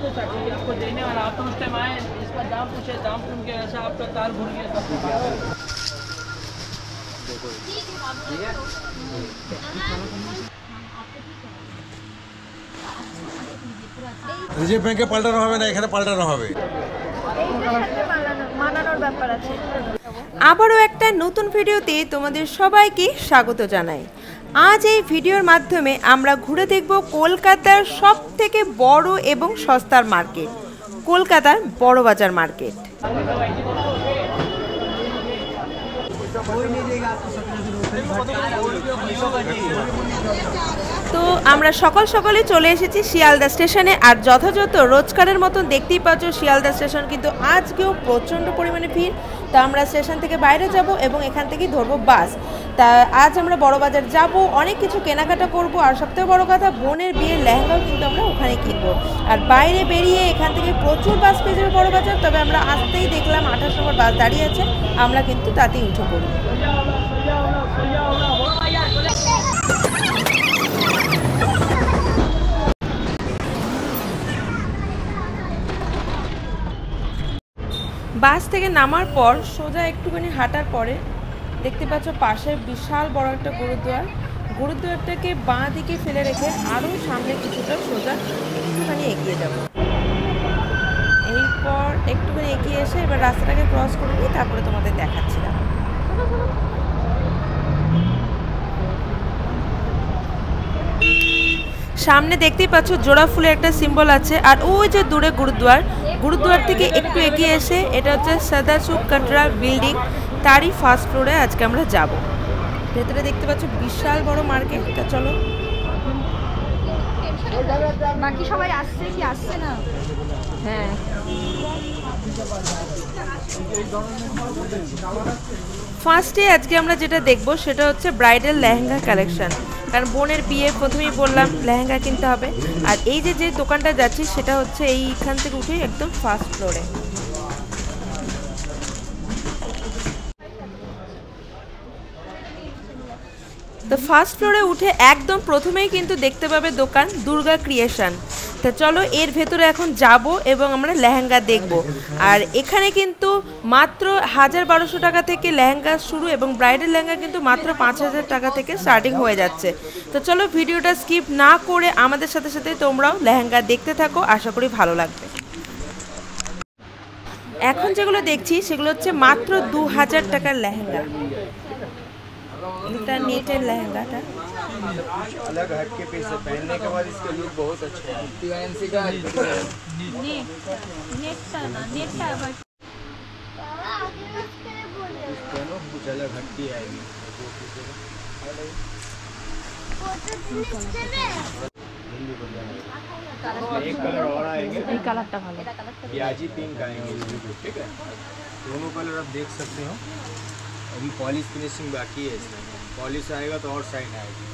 दो चाची आपको देने वाला, आप तो उस टाइम आए, इसका दाम पूछे, दाम सुन के ऐसा आपका ताल भूल गया। রিজার্ভ ব্যাংকে পাল্টানো হবে না, এখানে পাল্টানো হবে। আবারও একটা নতুন ভিডিওতে তোমাদের সবাইকে স্বাগত জানাই। আজ এই ভিডিওর মাধ্যমে আমরা ঘুরে দেখব কলকাতার সবথেকে বড় এবং সস্তার মার্কেট, কলকাতার বড়বাজার মার্কেট। তো আমরা সকাল সকালে চলে এসেছি শিয়ালদা স্টেশনে, আর যথাযথ রোজকারের মতন দেখতেই পাচ্ছ শিয়ালদা স্টেশন কিন্তু আজকেও প্রচণ্ড পরিমাণে ভিড়। তা আমরা স্টেশন থেকে বাইরে যাব এবং এখান থেকেই ধরবো বাস। তা আজ আমরা বড়বাজার যাব, অনেক কিছু কেনাকাটা করব, আর সবথেকে বড় কথা বোনের বিয়ের লেহেঙ্গাও কিন্তু আমরা ওখানে কিনবো। আর বাইরে বেরিয়ে এখান থেকে প্রচুর বাস পেয়ে যাবে বড়বাজার। তবে আমরা আসতেই দেখলাম 28 নম্বর বাস দাঁড়িয়ে আছে, আমরা কিন্তু তাতেই উঠে পড়ি। বাস থেকে নামার পর সোজা একটুখানি হাঁটার পরে দেখতে পাচ্ছ পাশে বিশাল বড় একটা গুরুদ্বার। গুরুদ্বারটাকে বাঁ দিকে ফেলে রেখে আরও সামনে কিছুটা সোজা একটুখানি এগিয়ে যাব। এরপর একটুখানি এগিয়ে এসে এবার রাস্তাটাকে ক্রস করে নিয়ে তারপরে তোমাদের দেখাচ্ছিলাম। সামনে দেখতেই পাচ্ছ জোড়া ফুলের একটা সিম্বল আছে, আর ওই যে দূরে গুরুদ্বার, গুরুদ্বার থেকে একটু এগিয়ে এসে এটা হচ্ছে সদা চুক কাটরা বিল্ডিং, তারই ফার্স্ট ফ্লোরে আজকে আমরা যাব। ভেতরে দেখতে পাচ্ছ বিশাল বড় মার্কেট। তা চলো। বাকি সবাই আসছে কি আসছে না? হ্যাঁ, ফার্স্টে আজকে আমরা যেটা দেখব সেটা হচ্ছে ব্রাইডাল লেহেঙ্গা কালেকশন, কারণ বোনের বিয়ে প্রথমেই বললাম লেহেঙ্গা কিনতে হবে। আর এই যে যে দোকানটা যাচ্ছি সেটা হচ্ছে এইখান থেকে উঠে একদম ফার্স্ট ফ্লোরে। তো ফার্স্ট ফ্লোরে উঠে একদম প্রথমেই কিন্তু দেখতে পাবে দোকান দুর্গা ক্রিয়েশন। তো চলো এর ভেতরে এখন যাব এবং আমরা লেহেঙ্গা দেখব। আর এখানে কিন্তু মাত্র 1000-1200 টাকা থেকে লেহেঙ্গা শুরু, এবং ব্রাইডাল লেহেঙ্গা কিন্তু মাত্র 5000 টাকা থেকে স্টার্টিং হয়ে যাচ্ছে। তো চলো ভিডিওটা স্কিপ না করে আমাদের সাথে সাথে তোমরাও লেহেঙ্গা দেখতে থাকো, আশা করি ভালো লাগবে। এখন যেগুলো দেখছি সেগুলো হচ্ছে মাত্র 2000 টাকার লেহেঙ্গা। এটা নেটের লেহেঙ্গাটা अलग हट के पीस है, पहनने के बाद इसका लुक बहुत अच्छा है। टीएनसी का नेटটা আবার दोनों कुछ अलग हट के आएगी। एक कलर और आएंगे, এই কালারটা ভালো। प्याजी पिंक आएंगे, ठीक है। दोनों कलर आप देख सकते हो। अभी पॉलिश फिनिशिंग बाकी है, इसमें पॉलिश आएगा तो और शाइन आएगी।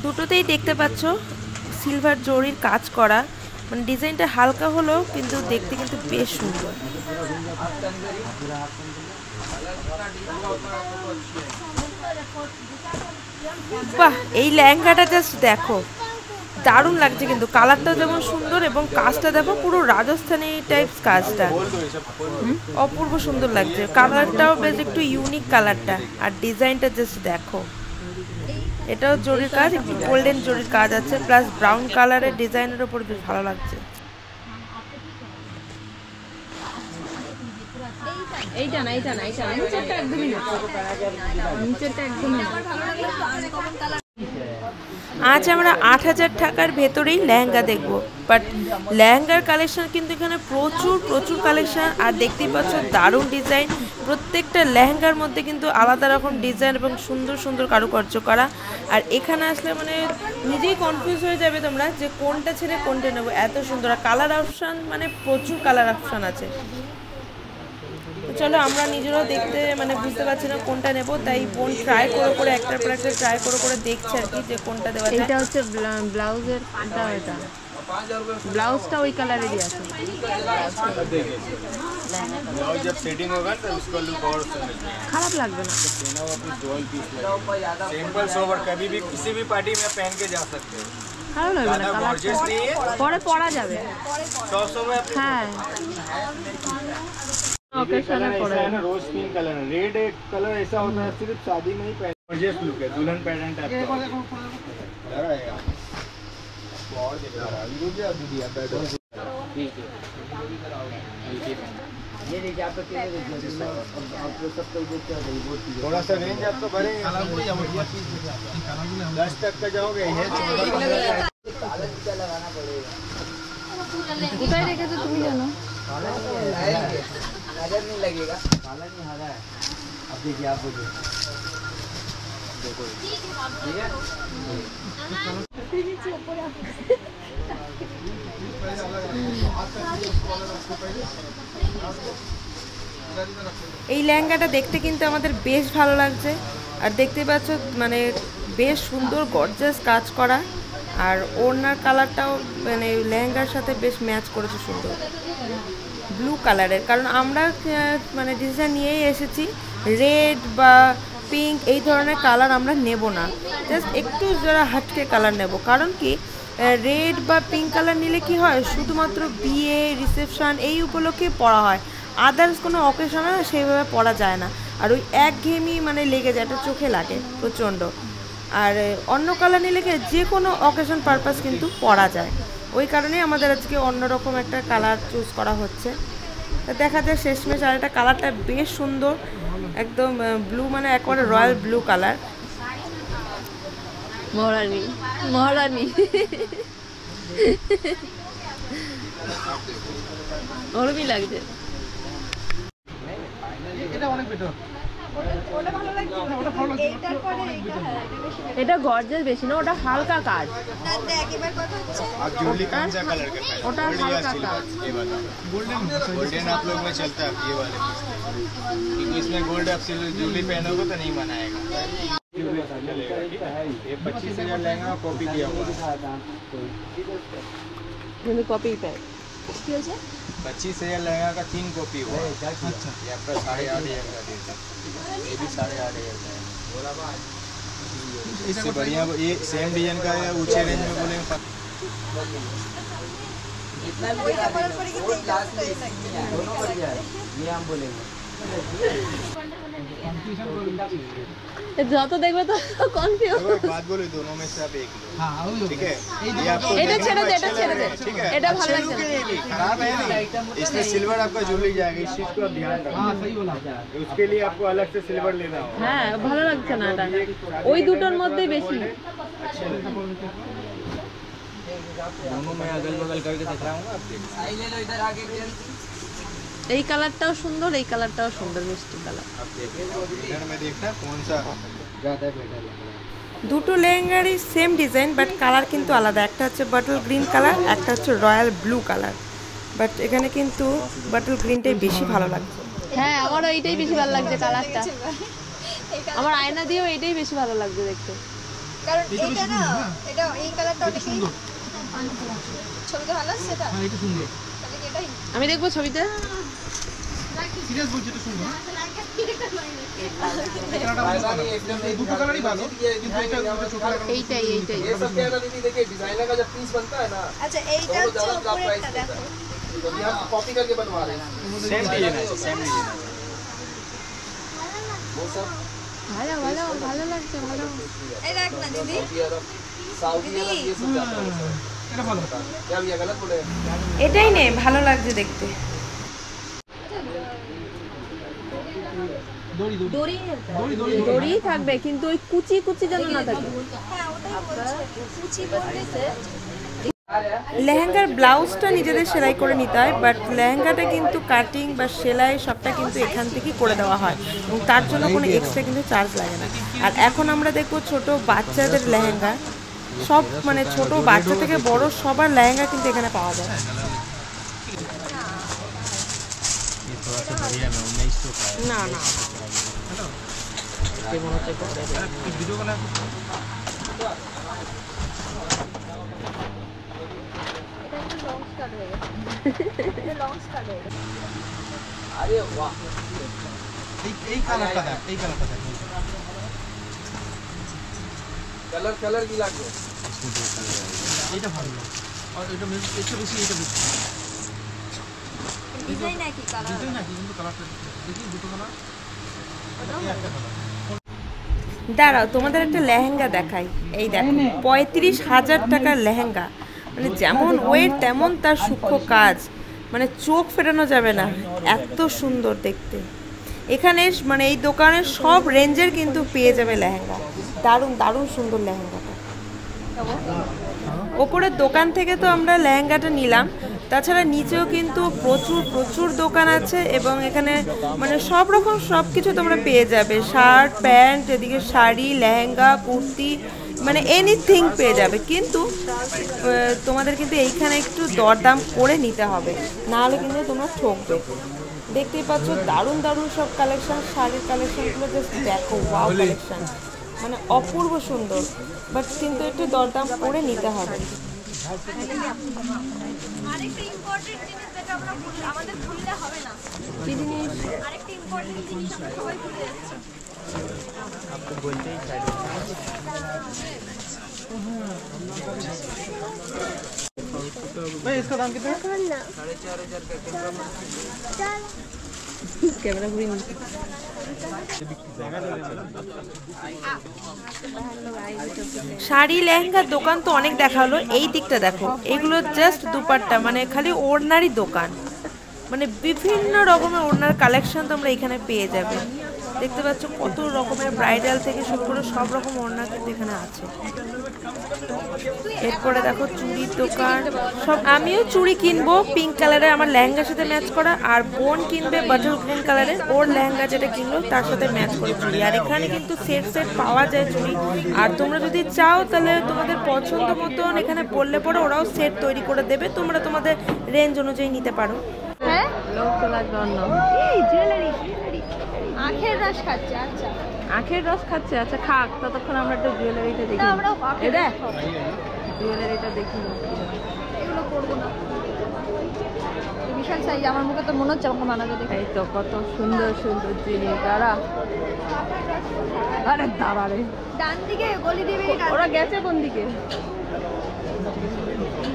দুটোতেই দেখতে পাচ্ছ সিলভার জরির কাজ করা, মানে ডিজাইনটা হালকা হলো কিন্তু দেখতে কিন্তু বেশ সুন্দর। বাহ, এই লেহেঙ্গাটা জাস্ট দেখো, দারুণ লাগছে কিন্তু কালারটা যেমন সুন্দর এবং কাজটা দেখো পুরো রাজস্থানি টাইপস কাজটা, অপূর্ব সুন্দর লাগছে। কালারটাও বেশ একটু ইউনিক কালারটা, আর ডিজাইনটা জাস্ট দেখো। এটাও জরির কাজ, একটু গোল্ডেন জরির কাজ আছে, প্লাস ব্রাউন কালারের ডিজাইনের উপর বেশ ভালো লাগছে। এইটা না, এইটা না, এইটা নিচেরটা একদমই না, নিচেরটা একদমই না। আজ আমরা 8000 টাকার ভেতরেই লেহেঙ্গা দেখব, বাট লেহেঙ্গার কালেকশন কিন্তু এখানে প্রচুর প্রচুর কালেকশন। আর দেখতেই পাচ্ছ দারুণ ডিজাইন, প্রত্যেকটা লেহেঙ্গার মধ্যে কিন্তু আলাদা রকম ডিজাইন এবং সুন্দর সুন্দর কারুকার্য করা। আর এখানে আসলে মানে নিজেই কনফিউজ হয়ে যাবে তোমরা যে কোনটা ছেড়ে কোনটা নেবো, এত সুন্দর। আর কালার অপশান মানে প্রচুর কালার অপশান আছে। চলো আমরা নিজেরাও দেখতে মানে বুঝতে পারছি না কোনটা নেব, তাই বোন ট্রাই করে করে একটার পর একটা ট্রাই করে করে দেখছে আর কি যে কোনটা দেওয়া যায়। এটা হচ্ছে ব্লাউজের, এটা ব্লাউজটা ওই কালারেরই আছে। ब्लाउज जब सेटिंग होगा तो उसका लुक और समझ में খারাপ লাগবে না। सिंपल सोबर कभी भी किसी भी पार्टी में पहन के जा सकते हो। ভালো লাগবে না गॉर्जियस नहीं है, পরে পরা যাবে। 100 में अपने হ্যাঁ ओकेशने पड़ा है ना, रोज पिंक कलर है। रेड एक कलर ऐसा होता है सिर्फ शादी में ही पहन, गॉर्जियस लुक है, दुल्हन पैटर्न टाइप का है। और देख रहा है रुक जा दीदी आप बैठो। ये देखिए आपका कितने देखिए आपको सब कोई देखते हैं बहुत थोड़ा सा रेंज आपको भरेंगे 10 तक का जाओगे ये 14 लगाना पड़ेगा। কোথায় রেখেছো তুমি জানো? नजर नहीं लगेगा, काला नहीं हरा है। अब देखिए आप देखो ठीक है। এই লেহেঙ্গাটা দেখতে কিন্তু আমাদের বেশ ভালো লাগছে। আর দেখতে পাচ্ছ মানে বেশ সুন্দর গর্জাস কাজ করা, আর ওড়নার কালারটাও মানে লেহেঙ্গার সাথে বেশ ম্যাচ করেছে সুন্দর ব্লু কালারের। কারণ আমরা মানে ডিজাইন নিয়েই এসেছি, রেড বা পিঙ্ক এই ধরনের কালার আমরা নেব না, জাস্ট একটু যারা হাটকে কালার নেব। কারণ কি রেড বা পিঙ্ক কালার নিলে কি হয়, শুধুমাত্র বিয়ে রিসেপশন এই উপলক্ষে পরা হয়, আদার্স কোনো অকেশনে সেইভাবে পরা যায় না। আর ওই একঘেয়েমি মানে লেগে যায়, এটা চোখে লাগে প্রচণ্ড। আর অন্য কালার নিলে যে কোনো অকেশন পারপাস কিন্তু পরা যায়, ওই কারণেই আমাদের আজকে অন্যরকম একটা কালার চুজ করা হচ্ছে। তা দেখা যায় শেষমেশ। আর এটা কালারটা বেশ সুন্দর, একদম ব্লু মানে একবারে রয়্যাল ব্লু কালার। মহারানী মহারানী ওরমই লাগছে। এটা গর্জাস বেশি না, ওটা হালকা কাজ। आप ज्वेलरी कौन सा कलर का है? ওটা হালকা কাজ। ये बताओ। गोल्डन आप लोग में चलता है ये वाले, क्योंकि इसमें गोल्ड आप सिल्वर ज्वेलरी पहनोगे तो नहीं मनाएगा। ये 25,000 लहंगा कॉपी किया हुआ है। কিন্তু কপি প্যাক 25,000 लहंगा का 3 कॉपी हुआ है। अच्छा, ये आपका 8,500 का देता है, ये भी 8,500 का है। इससे बढ़िया ये सेम डिजाइन का है, ऊंचे रेंज में बोलेंगे दोनों पड़ जाए, ये हम बोलेंगे। যত দেখবে তো কনফিউজ। एक बात बोले, दोनों में से आप एक लो। हाँ, ठीक है। ये आपको এটা ছেড়ে দে, এটা ছেড়ে দে, ठीक है। এটা ভালো লাগছে না। खराब है नहीं, इसमें सिल्वर आपका ज्वेलरी जाएगा, इस चीज को आप ध्यान रखो। हाँ सही बोला, उसके लिए आपको अलग से सिल्वर लेना होगा। হ্যাঁ ভালো লাগছে না এটা, ওই দুটোর মধ্যেই বেশি। दोनों में अगल बगल करके दिखाऊंगा आप देखो। এই কালারটাও সুন্দর, এই কালারটাও সুন্দর, মিষ্টি কালার। आप देखिए इधर में देखना कौन सा ज्यादा बेटर लग रहा है। দুটো লেহেঙ্গারই সেম ডিজাইন, বাট কালার কিন্তু আলাদা। একটা হচ্ছে বাটল গ্রিন কালার, একটা হচ্ছে রয়্যাল ব্লু কালার। বাট এখানে কিন্তু বাটল গ্রিনটাই বেশি ভালো লাগছে। হ্যাঁ আমারও এইটাই বেশি ভালো লাগছে কালারটা। আমার আয়না দিয়েও এইটাই বেশি ভালো লাগছে দেখতে। কারণ এটা না, এটা এই কালারটা অনেক সুন্দর। ছবিতে ভালো আসছে এটা? হ্যাঁ এটা সুন্দর। তাহলে কি এটাই? আমি দেখবো ছবিতে। সিরিয়াস বলছি, এটা সুন্দর। দুটো কালারই ভালো, কিন্তু এটা চোখে লাগানো। এইটাই এইটাই আচ্ছা এইটা হচ্ছে উপরেরটা দেখো। सेम डिजाइन है, सेम डिजाइन है। ভালো ভালো ভালো লাগছে, ভালো। এই দেখ না দিদি, এটা ভালো। এটাই নে, ভালো লাগছে দেখতে। দড়ি থাকবে কিন্তু ওই কুচি কুচি যেন না থাকে। হ্যাঁ ওটাই বলছি, কুচি বলতেছে। লেহেঙ্গার ব্লাউজটা নিজেদের সেলাই করে নিতে হয়, বাট লেহেঙ্গাটা কিন্তু কাটিং বা সেলাই সবটা কিন্তু এখান থেকেই করে দেওয়া হয়, এবং তার জন্য কোনো এক্সট্রা কিন্তু চার্জ লাগে না। আর এখন আমরা দেখবো ছোট বাচ্চাদের লেহেঙ্গা, সব মানে ছোট বাচ্চা থেকে বড় সবার লেহেঙ্গা কিন্তু এখানে পাওয়া যায়। না না এই কালারটা দেখ, এই কালারটা দেখ। कलर की लागो এটা ভালো আর এটা বেশি এটা বেশি ডিজাইন একই কালার ডিজাইন নাকি কিন্তু কালারটা দেখি দুটো কালার একটা কালার। দাঁড়াও তোমাদের একটা লেহেঙ্গা দেখাই। এই দেখো 35,000 টাকার লেহেঙ্গা, মানে যেমন ওয়েট তেমন তার সূক্ষ্ম কাজ, মানে চোখ ফেরানো যাবে না, এত সুন্দর দেখতে। এখানে মানে এই দোকানের সব রেঞ্জের কিন্তু পেয়ে যাবে লেহেঙ্গা, দারুণ দারুণ সুন্দর লেহেঙ্গাটা। ওপরের দোকান থেকে তো আমরা লেহেঙ্গাটা নিলাম, তাছাড়া নিচেও কিন্তু প্রচুর প্রচুর দোকান আছে এবং এখানে মানে সব রকম সব কিছু তোমরা পেয়ে যাবে, শার্ট প্যান্ট, এদিকে শাড়ি, লেহেঙ্গা, কুর্তি, মানে এনিথিং পেয়ে যাবে। কিন্তু তোমাদের কিন্তু এইখানে একটু দরদাম করে নিতে হবে, নাহলে কিন্তু তোমরা ঠকবে। দেখতেই পাচ্ছ দারুণ দারুণ সব কালেকশন, শাড়ির কালেকশনগুলো জাস্ট দেখো, ওয়াও কালেকশন, মানে অপূর্ব সুন্দর, বাট কিন্তু একটু দরদাম করে নিতে হবে। আরেকটা ইম্পর্টেন্ট জিনিস যেটা আমরা আমাদের ভুললে হবে না। কি জিনিস? আরেকটা ইম্পর্টেন্ট জিনিস আমরা সবাই ভুলে যাচ্ছি। आपको बोलते ही चाहिए भाई इसका दाम कितना है? 4,500 का ক্যামেরা ঘুরিয়ে শাড়ি লেহেঙ্গার দোকান তো অনেক দেখা হলো, এই দিকটা দেখো, এগুলো জাস্ট দুপাট্টা, মানে খালি ওড়নারই দোকান, মানে বিভিন্ন রকমের ওড়নার কালেকশন তোমরা এখানে পেয়ে যাবে। দেখতে পাচ্ছ কত রকমের ব্রাইডাল থেকে শুরু করে সব রকম ওড়না কিন্তু এখানে আছে। এরপরে দেখো চুড়ির দোকান, সব আমিও চুড়ি কিনবো পিঙ্ক কালারের আমার লেহেঙ্গার সাথে ম্যাচ করা, আর বোন কিনবে বাটার গ্রিন কালারের, ওর লেহেঙ্গা যেটা কিনলো তার সাথে ম্যাচ করে চুড়ি। আর এখানে কিন্তু সেট সেট পাওয়া যায় চুড়ি, আর তোমরা যদি চাও তাহলে তোমাদের পছন্দ মতন এখানে বললে পরে ওরাও সেট তৈরি করে দেবে, তোমরা তোমাদের রেঞ্জ অনুযায়ী নিতে পারো। হ্যাঁ লোক তোলার জন্য এই জুয়েলারি আখের রস খাচ্ছে। আচ্ছা আখের রস খাচ্ছে, আচ্ছা খাক, ততক্ষণ আমরা একটু জুয়েলারিটা দেখি। না আমরাও আখের এটা রস খাবো। জুয়েলারিটা দেখি। এগুলো করবো না, এই বিশাল সাইজ, আমার মুখে তো মনে হচ্ছে আমাকে মানাবে দেখে। এই তো কত সুন্দর সুন্দর জিনিস। দাঁড়া, আরে দাঁড়া রে, ডান দিকে গলি দিয়ে বেরিয়ে ওরা গেছে কোন দিকে?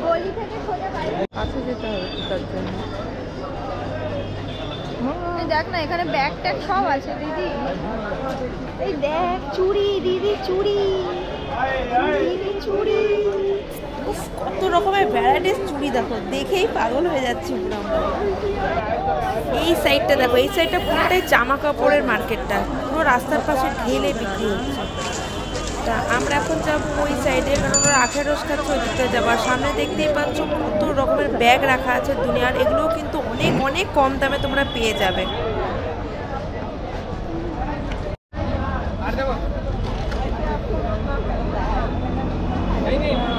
গলি থেকে সোজা বাইরে। কাছে যেতে হবে তার জন্য। এই দেখ না এখানে ব্যাগ ট্যাগ সব আছে দিদি। এই দেখ চুড়ি দিদি, চুড়ি দিদি, চুড়ি। উফ, কত রকমের ভ্যারাইটিস চুড়ি দেখো, দেখেই পাগল হয়ে যাচ্ছি পুরো আমরা। এই সাইডটা দেখো, এই সাইডটা পুরোটাই জামা কাপড়ের মার্কেটটা, পুরো রাস্তার পাশে ঢেলে বিক্রি হচ্ছে। তা আমরা এখন যাবো ওই সাইডে, কারণ আমরা আখের রস খাচ্ছি, ওই দিকটা যাবো। আর সামনে দেখতেই পাচ্ছ কত রকমের ব্যাগ রাখা আছে দুনিয়ার, এগুলোও কিন্তু অনেক অনেক কম দামে তোমরা পেয়ে যাবে।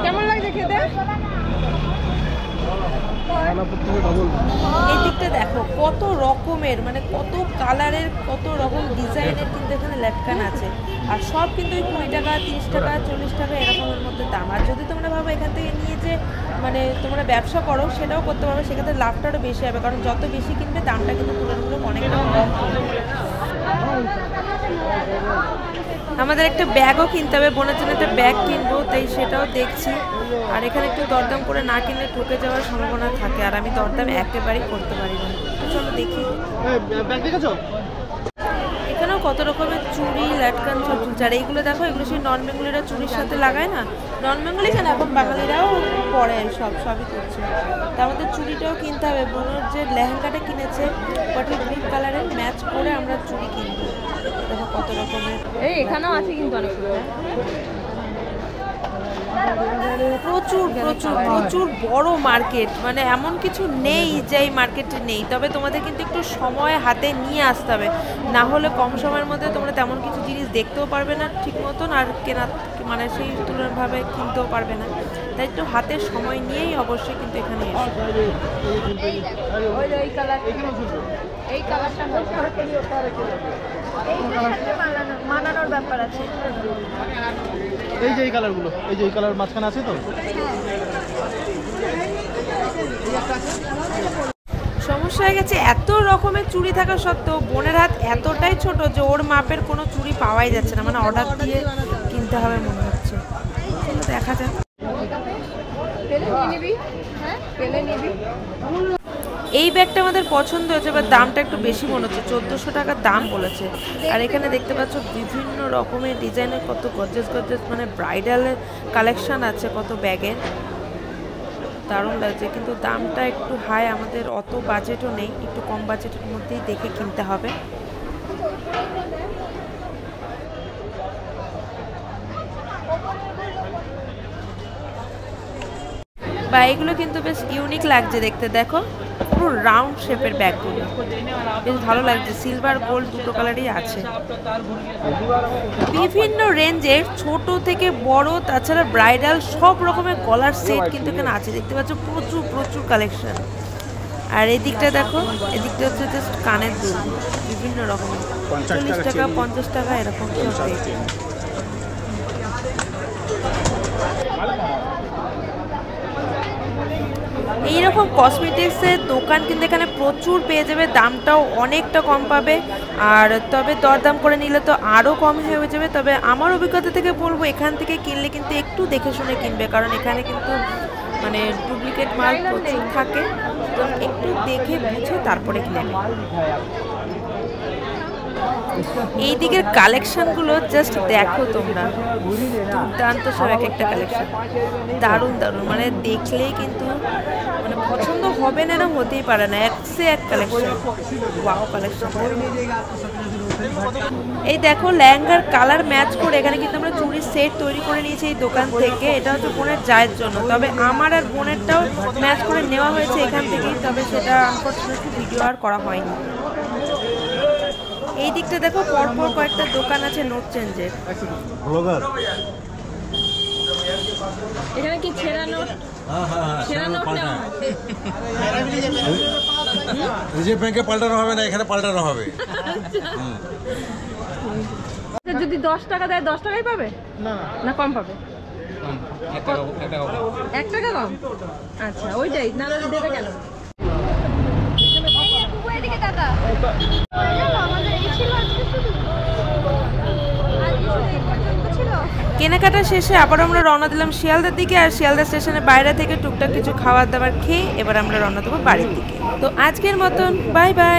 কেমন লাগছে খেতে? এই দিকটা দেখো কত রকমের, মানে কত কালারের, কত রকম ডিজাইনের কিন্তু এখানে লেটকান আছে, আর সব কিন্তু ওই 20 টাকা, 30 টাকা, 40 টাকা এরকমের মধ্যে দাম। আর যদি তোমরা ভাবো এখান থেকে নিয়ে যে মানে তোমরা ব্যবসা করো, সেটাও করতে পারবে, সেক্ষেত্রে লাভটা আরও বেশি হবে, কারণ যত বেশি কিনবে দামটা কিন্তু তুলনামূলক অনেকটা কম হবে। আমাদের একটা ব্যাগও কিনতে হবে, বোনের জন্য একটা ব্যাগ কিনবো, তাই সেটাও দেখছি। আর এখানে একটু দরদাম করে না কিনলে ঠকে যাওয়ার সম্ভাবনা থাকে, আর আমি দরদাম একেবারেই করতে পারি না। তো চলো দেখি। এখানেও কত রকমের চুড়ি লাটকান সব চুলছে, আর এইগুলো দেখো, এগুলো সেই নন বেঙ্গলিরা চুড়ির সাথে লাগায় না, নন বেঙ্গলি কেন এখন বাঙালিরাও পরে সবই করছে। তা আমাদের চুড়িটাও কিনতে হবে, বোনের যে লেহেঙ্গাটা কিনেছে বাটার গ্রিন কালারের ম্যাচ করে আমরা চুড়ি কিনবো। দেখো কত রকমের, এই এখানেও আছে কিন্তু অনেকগুলো। প্রচুর প্রচুর প্রচুর বড় মার্কেট, মানে এমন কিছু নেই যে এই মার্কেটে নেই, তবে তোমাদের কিন্তু একটু সময় হাতে নিয়ে আসতে হবে, না হলে কম সময়ের মধ্যে তোমরা তেমন কিছু জিনিস দেখতেও পারবে না ঠিক মতন, আর কেনা মানে সেই তুলনাভাবে কিনতেও পারবে না। তাই একটু হাতের সময় নিয়েই অবশ্যই কিন্তু এখানে এসো। ওই কালার, এই কালারটা মানানোর ব্যাপার আছে। এই যে এই কালারগুলো, এই যে এই কালার মাঝখানে আছে তো। সমস্যা হয়ে গেছে, এত রকমের চুড়ি থাকা সত্ত্বেও বোনের হাত এতটাই ছোট যে ওর মাপের কোনো চুড়ি পাওয়াই যাচ্ছে না, মানে অর্ডার দিয়ে কিনতে হবে মনে হচ্ছে। চলো দেখা যাক। এই ব্যাগটা আমাদের পছন্দ হয়েছে, বা দামটা একটু বেশি মনে হচ্ছে, 1400 টাকা দাম বলেছে। আর এখানে দেখতে পাচ্ছ বিভিন্ন রকমের ডিজাইনের কত গর্জেস গর্জেস মানে ব্রাইডালের কালেকশন আছে কত ব্যাগের, দারুণ লাগছে। কিন্তু দামটা একটু হাই, আমাদের অত বাজেটও নেই, একটু কম বাজেটের মধ্যেই দেখে কিনতে হবে। বা এগুলো কিন্তু বেশ ইউনিক লাগছে দেখতে, দেখো পুরো রাউন্ড শেপের ব্যাগগুলো বেশ ভালো লাগছে, সিলভার গোল্ড দুটো কালারই আছে। বিভিন্ন রেঞ্জের ছোট থেকে বড়, তাছাড়া ব্রাইডাল সব রকমের গলার সেট কিন্তু এখানে আছে, দেখতে পাচ্ছ প্রচুর প্রচুর কালেকশন। আর এদিকটা দেখো, এদিকটা হচ্ছে জাস্ট কানের দুল, বিভিন্ন রকমের 40 টাকা 50 টাকা এরকম সব। এইরকম কসমেটিক্সের দোকান কিন্তু এখানে প্রচুর পেয়ে যাবে, দামটাও অনেকটা কম পাবে। আর তবে দরদাম করে নিলে তো আরও কম হয়ে যাবে। তবে আমার অভিজ্ঞতা থেকে বলবো এখান থেকে কিনলে কিন্তু একটু দেখে শুনে কিনবে, কারণ এখানে কিন্তু মানে ডুপ্লিকেট মাল প্রচুর থাকে, তো একটু দেখে বুঝে তারপরে কিনবে। এই দিকের কালেকশনগুলো জাস্ট দেখো তোমরা, দুর্দান্ত সব এক একটা কালেকশন, দারুণ দারুণ, মানে দেখলেই কিন্তু মানে পছন্দ হবে না, হতেই পারে না, এক সে এক কালেকশন, ওয়াও কালেকশন। এই দেখো লেহেঙ্গার কালার ম্যাচ করে এখানে কিন্তু আমরা চুড়ির সেট তৈরি করে নিয়েছি এই দোকান থেকে। এটা হচ্ছে বোনের জায়ের জন্য, তবে আমার আর বোনেরটাও ম্যাচ করে নেওয়া হয়েছে এখান থেকেই, তবে সেটা আনফরচুনেটলি ভিডিও আর করা হয়নি। এই দিকটা দেখো পরপর কয়েকটা দোকান আছে নোট চেঞ্জের। এখানে কি ছেঁড়া নোট? ছেঁড়া নোট নেওয়া হয়? রিজার্ভ ব্যাংকে পাল্টানো হবে না, এখানে পাল্টানো হবে। যদি 10 টাকা দেয় 10 টাকাই পাবে না কম পাবে? 1 টাকা কম, আচ্ছা ওইটাই না দেবে কেন? কেনাকাটা শেষে আবার আমরা রওনা দিলাম শিয়ালদার দিকে। আর শিয়ালদা স্টেশনের বাইরে থেকে টুকটাক কিছু খাবার দাবার খেয়ে এবার আমরা রওনা দেবো বাড়ির দিকে। তো আজকের মতন বাই বাই।